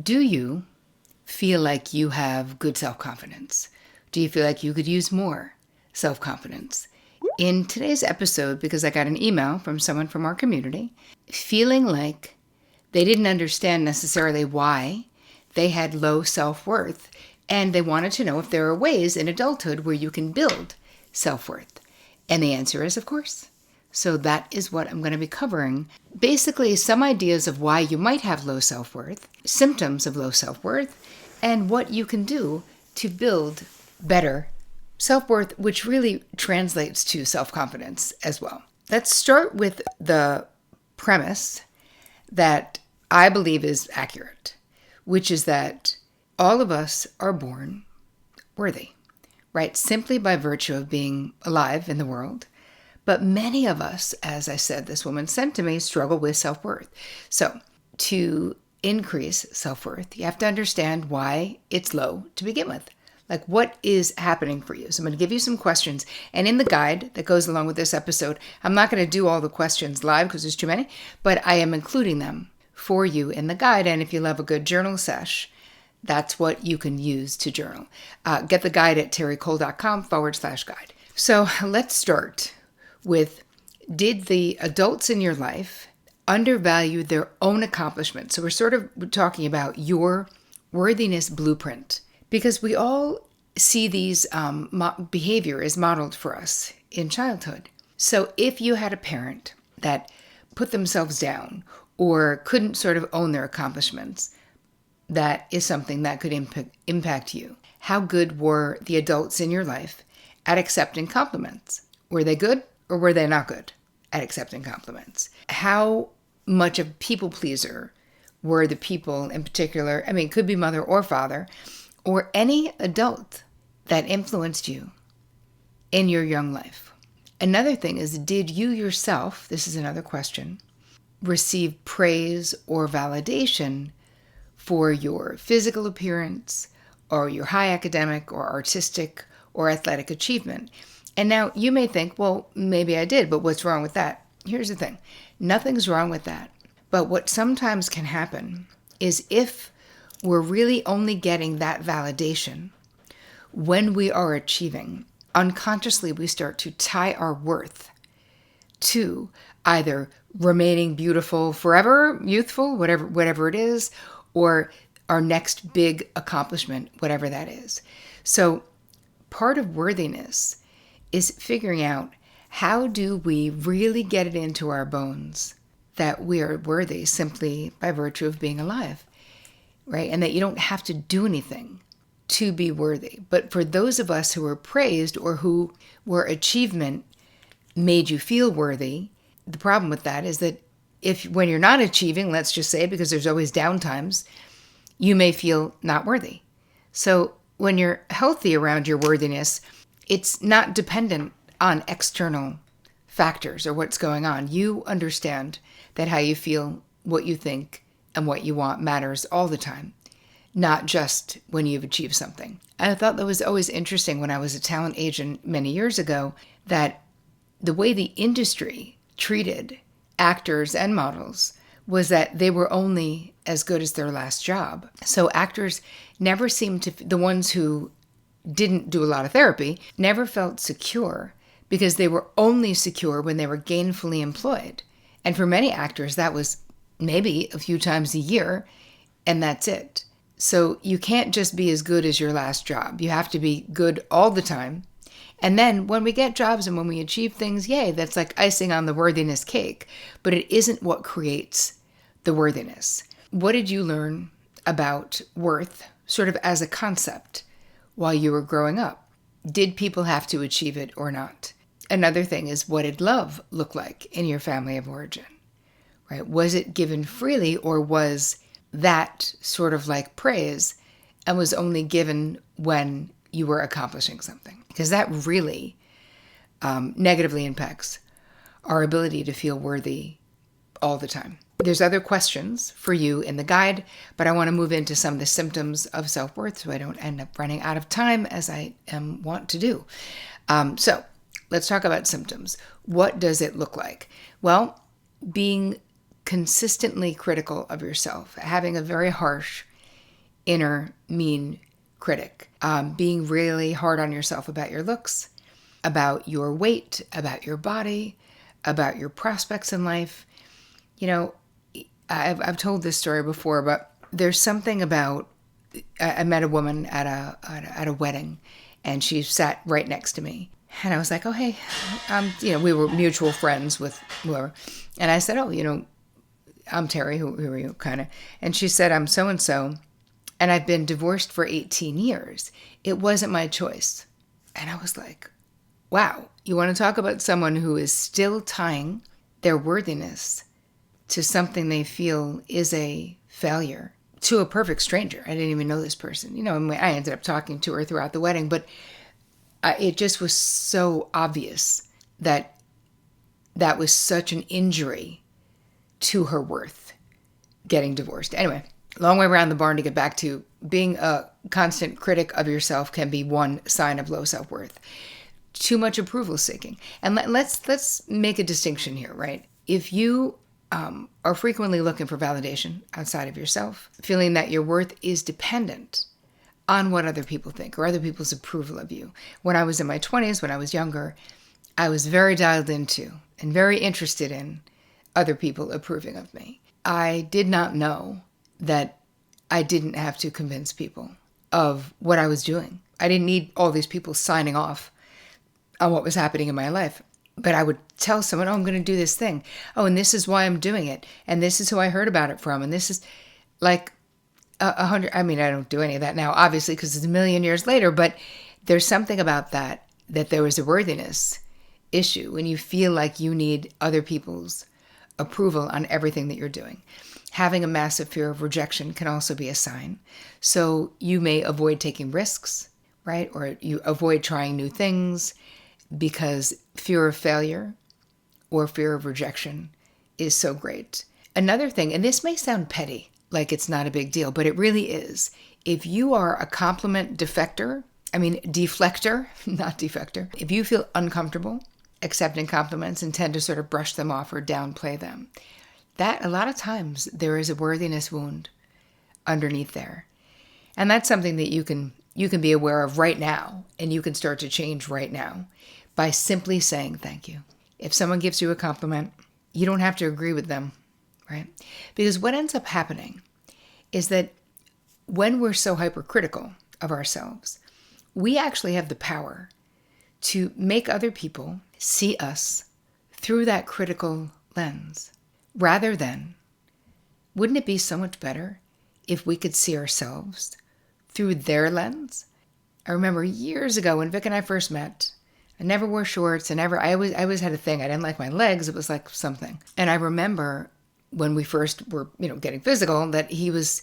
Do you feel like you have good self-confidence? Do you feel like you could use more self-confidence? In today's episode, because I got an email from someone from our community, feeling like they didn't understand necessarily why they had low self-worth, and they wanted to know if there are ways in adulthood where you can build self-worth. And the answer is, of course. So that is what I'm going to be covering. Basically, some ideas of why you might have low self-worth, symptoms of low self-worth, and what you can do to build better self-worth, which really translates to self-confidence as well. Let's start with the premise that I believe is accurate, which is that all of us are born worthy, right? Simply by virtue of being alive in the world. But many of us, as I said, this woman sent to me, struggle with self-worth. So to increase self-worth, you have to understand why it's low to begin with. Like, what is happening for you? So I'm going to give you some questions. And in the guide that goes along with this episode, I'm not going to do all the questions live because there's too many, but I am including them for you in the guide. And if you love a good journal sesh, that's what you can use to journal. Get the guide at terricole.com/guide. So let's start with, did the adults in your life undervalue their own accomplishments? So we're sort of talking about your worthiness blueprint, because we all see these behavior is modeled for us in childhood. So if you had a parent that put themselves down or couldn't sort of own their accomplishments, that is something that could impact you. How good were the adults in your life at accepting compliments? Were they good or were they not good at accepting compliments? How much of a people pleaser were the people in particular? I mean, it could be mother or father or any adult that influenced you in your young life. Another thing is, did you yourself, this is another question, receive praise or validation for your physical appearance or your high academic or artistic or athletic achievement? And now you may think, well, maybe I did, but what's wrong with that? Here's the thing. Nothing's wrong with that. But what sometimes can happen is if we're really only getting that validation when we are achieving, unconsciously we start to tie our worth to either remaining beautiful forever, youthful, whatever it is, or our next big accomplishment, whatever that is. So part of worthiness is figuring out, how do we really get it into our bones that we are worthy simply by virtue of being alive, right? And that you don't have to do anything to be worthy. But for those of us who were praised or who were achievement made you feel worthy, the problem with that is that when you're not achieving, let's just say, because there's always downtimes, you may feel not worthy. So when you're healthy around your worthiness, it's not dependent on external factors or what's going on. You understand that how you feel, what you think, and what you want matters all the time, not just when you've achieved something. I thought that was always interesting when I was a talent agent many years ago, that the way the industry treated actors and models was that they were only as good as their last job. So actors never seemed to, the ones who didn't do a lot of therapy, never felt secure because they were only secure when they were gainfully employed. And for many actors, that was maybe a few times a year, and that's it. So you can't just be as good as your last job. You have to be good all the time. And then when we get jobs and when we achieve things, yay, that's like icing on the worthiness cake. But it isn't what creates the worthiness. What did you learn about worth sort of as a concept while you were growing up? Did people have to achieve it or not? Another thing is, what did love look like in your family of origin, right? Was it given freely, or was that sort of like praise and was only given when you were accomplishing something? Because that really negatively impacts our ability to feel worthy all the time. There's other questions for you in the guide, but I want to move into some of the symptoms of self-worth so I don't end up running out of time, as I want to do. So let's talk about symptoms. What does it look like? Well, being consistently critical of yourself, having a very harsh inner mean critic, being really hard on yourself about your looks, about your weight, about your body, about your prospects in life. I've told this story before, but there's something about, I met a woman at a wedding, and she sat right next to me. And I was like, oh, hey, we were mutual friends with whoever. And I said, oh, I'm Terri, who are you, kind of? And she said, I'm so-and-so, and I've been divorced for 18 years. It wasn't my choice. And I was like, wow, you want to talk about someone who is still tying their worthiness to something they feel is a failure, to a perfect stranger. I didn't even know this person. I ended up talking to her throughout the wedding, but it just was so obvious that was such an injury to her worth, getting divorced. Anyway, long way around the barn to get back to being a constant critic of yourself can be one sign of low self-worth. Too much approval seeking. And let's make a distinction here, right? If you are frequently looking for validation outside of yourself, feeling that your worth is dependent on what other people think or other people's approval of you. When I was in my 20s, when I was younger, I was very dialed into and very interested in other people approving of me. I did not know that I didn't have to convince people of what I was doing. I didn't need all these people signing off on what was happening in my life. But I would tell someone, oh, I'm going to do this thing. Oh, and this is why I'm doing it. And this is who I heard about it from. And this is like 100. I mean, I don't do any of that now, obviously, because it's a million years later. But there's something about that there was a worthiness issue when you feel like you need other people's approval on everything that you're doing. Having a massive fear of rejection can also be a sign. So you may avoid taking risks, right? Or you avoid trying new things because fear of failure or fear of rejection is so great. Another thing, and this may sound petty, like it's not a big deal, but it really is. If you are a compliment deflector, not defector, if you feel uncomfortable accepting compliments and tend to sort of brush them off or downplay them, that a lot of times there is a worthiness wound underneath there. And that's something that you can be aware of right now, and you can start to change right now by simply saying thank you. If someone gives you a compliment, you don't have to agree with them, right? Because what ends up happening is that when we're so hypercritical of ourselves, we actually have the power to make other people see us through that critical lens, rather than, wouldn't it be so much better if we could see ourselves through their lens? I remember years ago when Vic and I first met, I never wore shorts. I always had a thing. I didn't like my legs. It was like something. And I remember when we first were, getting physical, that he was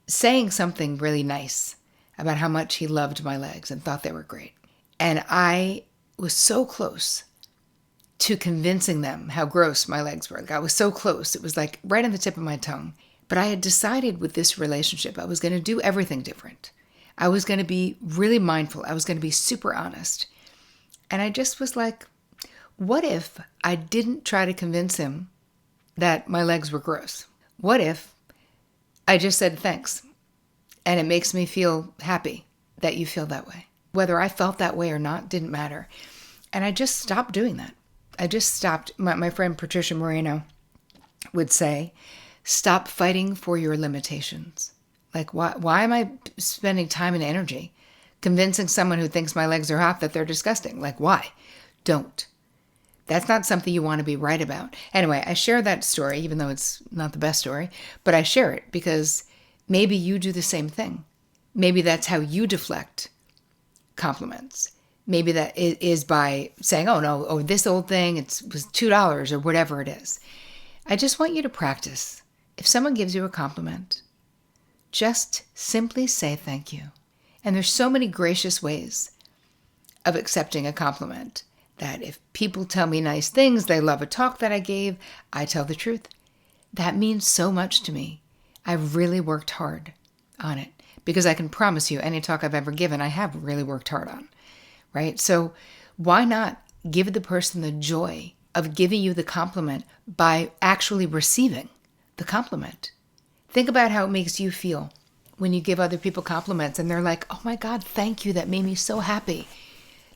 saying something really nice about how much he loved my legs and thought they were great. And I was so close to convincing them how gross my legs were. Like, I was so close. It was like right on the tip of my tongue. But I had decided with this relationship, I was going to do everything different. I was going to be really mindful. I was going to be super honest. And I just was like, what if I didn't try to convince him that my legs were gross? What if I just said thanks? And it makes me feel happy that you feel that way. Whether I felt that way or not didn't matter. And I just stopped doing that. I just stopped. My friend Patricia Moreno would say, stop fighting for your limitations. Like, why am I spending time and energy convincing someone who thinks my legs are hot that they're disgusting? Like, why? Don't. That's not something you want to be right about. Anyway, I share that story, even though it's not the best story, but I share it because maybe you do the same thing. Maybe that's how you deflect compliments. Maybe that is by saying, oh, no, this old thing, it was $2 or whatever it is. I just want you to practice. If someone gives you a compliment, just simply say thank you. And there's so many gracious ways of accepting a compliment that if people tell me nice things, they love a talk that I gave, I tell the truth. That means so much to me. I've really worked hard on it because I can promise you any talk I've ever given, I have really worked hard on, right? So why not give the person the joy of giving you the compliment by actually receiving the compliment? Think about how it makes you feel when you give other people compliments and they're like, oh my God, thank you. That made me so happy.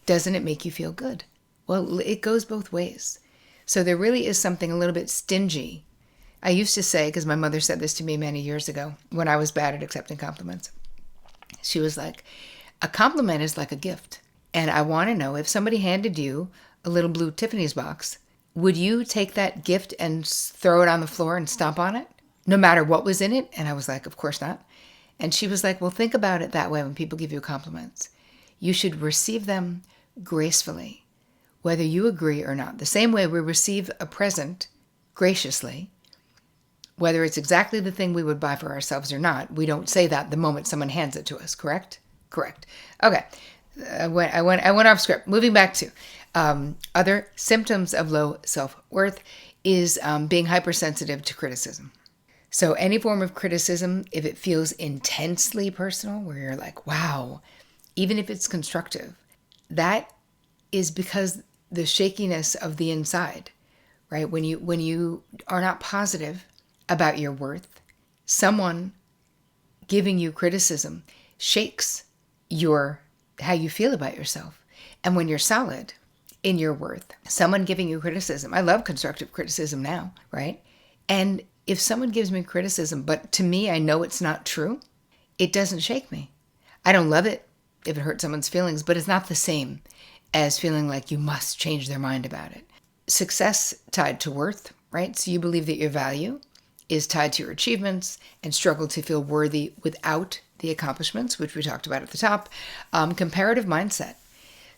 Doesn't it make you feel good? Well, it goes both ways. So there really is something a little bit stingy. I used to say, because my mother said this to me many years ago when I was bad at accepting compliments. She was like, a compliment is like a gift. And I want to know, if somebody handed you a little blue Tiffany's box, would you take that gift and throw it on the floor and stomp on it, no matter what was in it? And I was like, of course not. And she was like, well, think about it that way when people give you compliments. You should receive them gracefully, whether you agree or not. The same way we receive a present graciously, whether it's exactly the thing we would buy for ourselves or not. We don't say that the moment someone hands it to us, correct? Correct. Okay. I went off script. Moving back to other symptoms of low self-worth is being hypersensitive to criticism. So any form of criticism, if it feels intensely personal, where you're like, wow, even if it's constructive, that is because the shakiness of the inside, right? When you are not positive about your worth, someone giving you criticism shakes how you feel about yourself. And when you're solid in your worth, someone giving you criticism, I love constructive criticism now, right? And if someone gives me criticism, but to me, I know it's not true, it doesn't shake me. I don't love it if it hurts someone's feelings, but it's not the same as feeling like you must change their mind about it. Success tied to worth, right? So you believe that your value is tied to your achievements and struggle to feel worthy without the accomplishments, which we talked about at the top. Comparative mindset.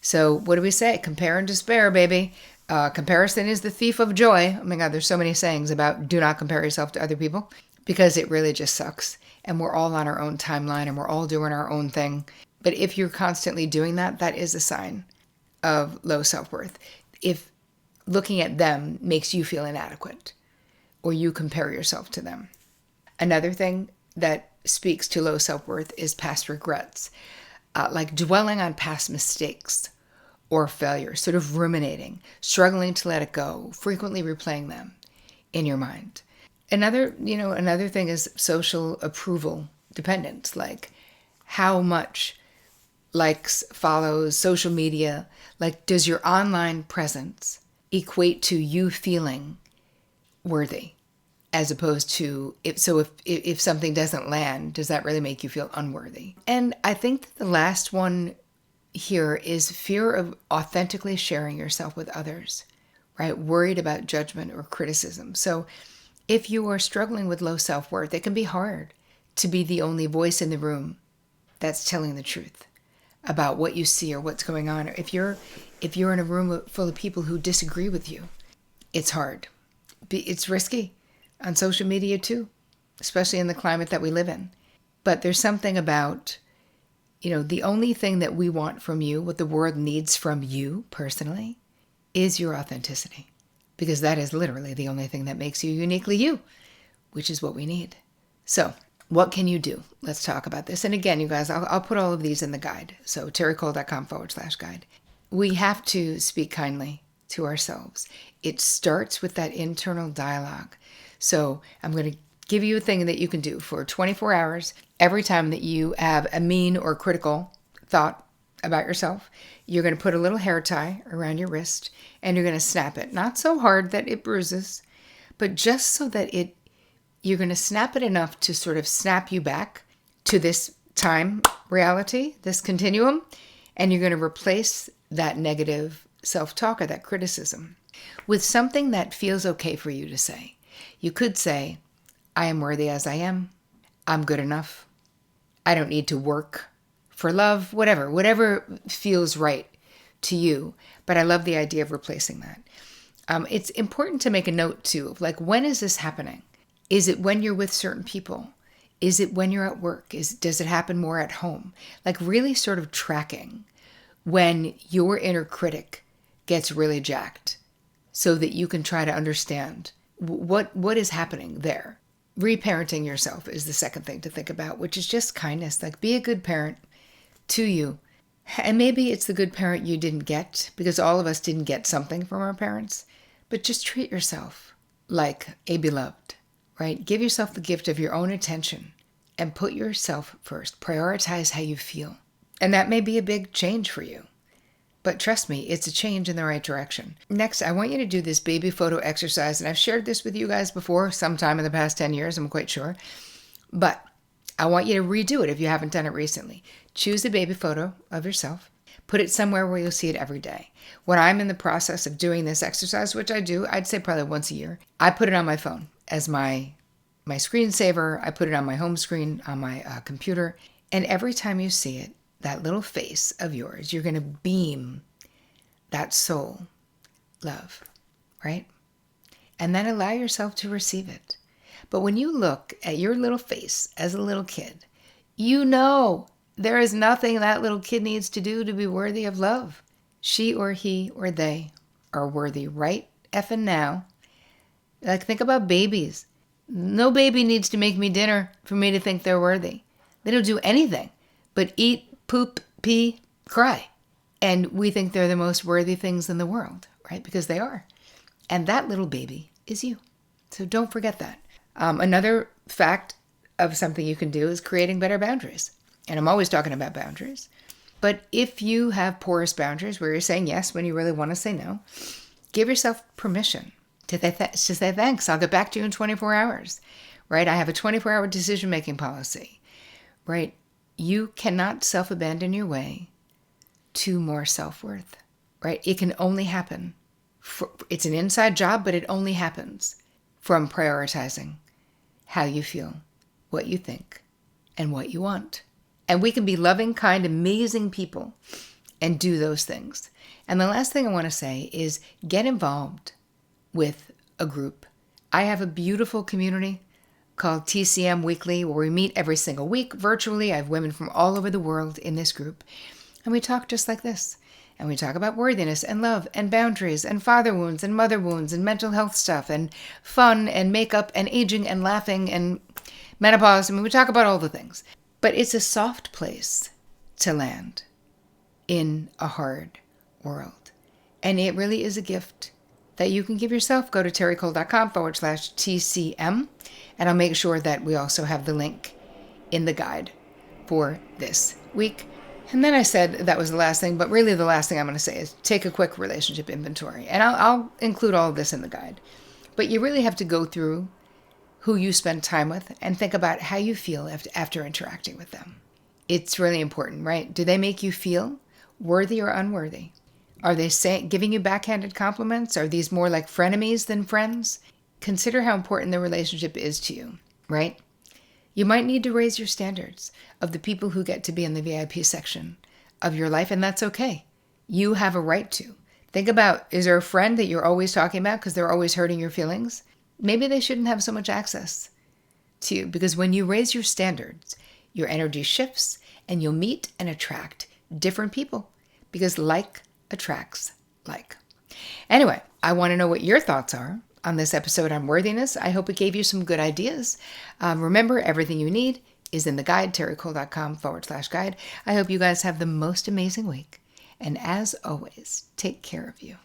So what do we say? Compare and despair, baby. Comparison is the thief of joy. Oh my God, there's so many sayings about do not compare yourself to other people, because it really just sucks. And we're all on our own timeline and we're all doing our own thing. But if you're constantly doing that, that is a sign of low self-worth. If looking at them makes you feel inadequate or you compare yourself to them. Another thing that speaks to low self-worth is past regrets, like dwelling on past mistakes or failures, sort of ruminating, struggling to let it go, frequently replaying them in your mind. Another thing is social approval dependence, like how much likes, follows, social media, like does your online presence equate to you feeling worthy, as opposed to if something doesn't land, does that really make you feel unworthy? And I think that the last one here is fear of authentically sharing yourself with others, right? Worried about judgment or criticism. So if you are struggling with low self-worth, it can be hard to be the only voice in the room that's telling the truth about what you see or what's going on. Or if you're in a room full of people who disagree with you, it's hard. It's risky on social media too, especially in the climate that we live in. But there's something about, the only thing that we want from you, what the world needs from you personally, is your authenticity. Because that is literally the only thing that makes you uniquely you, which is what we need. So what can you do? Let's talk about this. And again, you guys, I'll put all of these in the guide. So terricole.com/guide. We have to speak kindly to ourselves. It starts with that internal dialogue. So I'm going to give you a thing that you can do for 24 hours. Every time that you have a mean or critical thought about yourself, you're going to put a little hair tie around your wrist and you're going to snap it. Not so hard that it bruises, but just so that you're going to snap it enough to sort of snap you back to this time reality, this continuum, and you're going to replace that negative self-talk or that criticism with something that feels okay for you to say. You could say, I am worthy as I am. I'm good enough. I don't need to work for love, whatever feels right to you. But I love the idea of replacing that. It's important to make a note too, of like, when is this happening? Is it when you're with certain people? Is it when you're at work? Does it happen more at home? Like really sort of tracking when your inner critic gets really jacked so that you can try to understand what is happening there. Reparenting yourself is the second thing to think about, which is just kindness. Like be a good parent to you. And maybe it's the good parent you didn't get, because all of us didn't get something from our parents, but just treat yourself like a beloved, right? Give yourself the gift of your own attention and put yourself first. Prioritize how you feel. And that may be a big change for you. But trust me, it's a change in the right direction. Next, I want you to do this baby photo exercise. And I've shared this with you guys before, sometime in the past 10 years, I'm quite sure. But I want you to redo it if you haven't done it recently. Choose a baby photo of yourself. Put it somewhere where you'll see it every day. When I'm in the process of doing this exercise, which I do, I'd say probably once a year, I put it on my phone as my screensaver. I put it on my home screen on my computer. And every time you see it, that little face of yours, you're going to beam that soul love, right? And then allow yourself to receive it. But when you look at your little face as a little kid, you know there is nothing that little kid needs to do to be worthy of love. She or he or they are worthy right effing now. Like, think about babies. No baby needs to make me dinner for me to think they're worthy. They don't do anything but eat, poop, pee, cry. And we think they're the most worthy things in the world, right? Because they are. And that little baby is you. So don't forget that. Another fact of something you can do is creating better boundaries. And I'm always talking about boundaries. But if you have porous boundaries where you're saying yes when you really want to say no, give yourself permission to say thanks. I'll get back to you in 24 hours, right? I have a 24-hour decision-making policy, right? You cannot self-abandon your way to more self-worth, right? It can only happen. It's an inside job, but it only happens from prioritizing how you feel, what you think, and what you want. And we can be loving, kind, amazing people and do those things. And the last thing I want to say is get involved with a group. I have a beautiful community called TCM Weekly, where we meet every single week virtually. I have women from all over the world in this group. And we talk just like this. And we talk about worthiness and love and boundaries and father wounds and mother wounds and mental health stuff and fun and makeup and aging and laughing and menopause. I mean, we talk about all the things. But it's a soft place to land in a hard world. And it really is a gift that you can give yourself. Go to terricole.com/TCM, and I'll make sure that we also have the link in the guide for this week. And then I said that was the last thing, but really the last thing I'm going to say is take a quick relationship inventory. And I'll include all of this in the guide. But you really have to go through who you spend time with and think about how you feel after interacting with them. It's really important, right? Do they make you feel worthy or unworthy? Are they giving you backhanded compliments? Are these more like frenemies than friends? Consider how important the relationship is to you, right? You might need to raise your standards of the people who get to be in the VIP section of your life, and that's okay. You have a right to. Think about, is there a friend that you're always talking about because they're always hurting your feelings? Maybe they shouldn't have so much access to you, because when you raise your standards, your energy shifts and you'll meet and attract different people, because like attracts like. Anyway, I want to know what your thoughts are on this episode on worthiness. I hope it gave you some good ideas. Remember, everything you need is in the guide, terricole.com/guide. I hope you guys have the most amazing week. And as always, take care of you.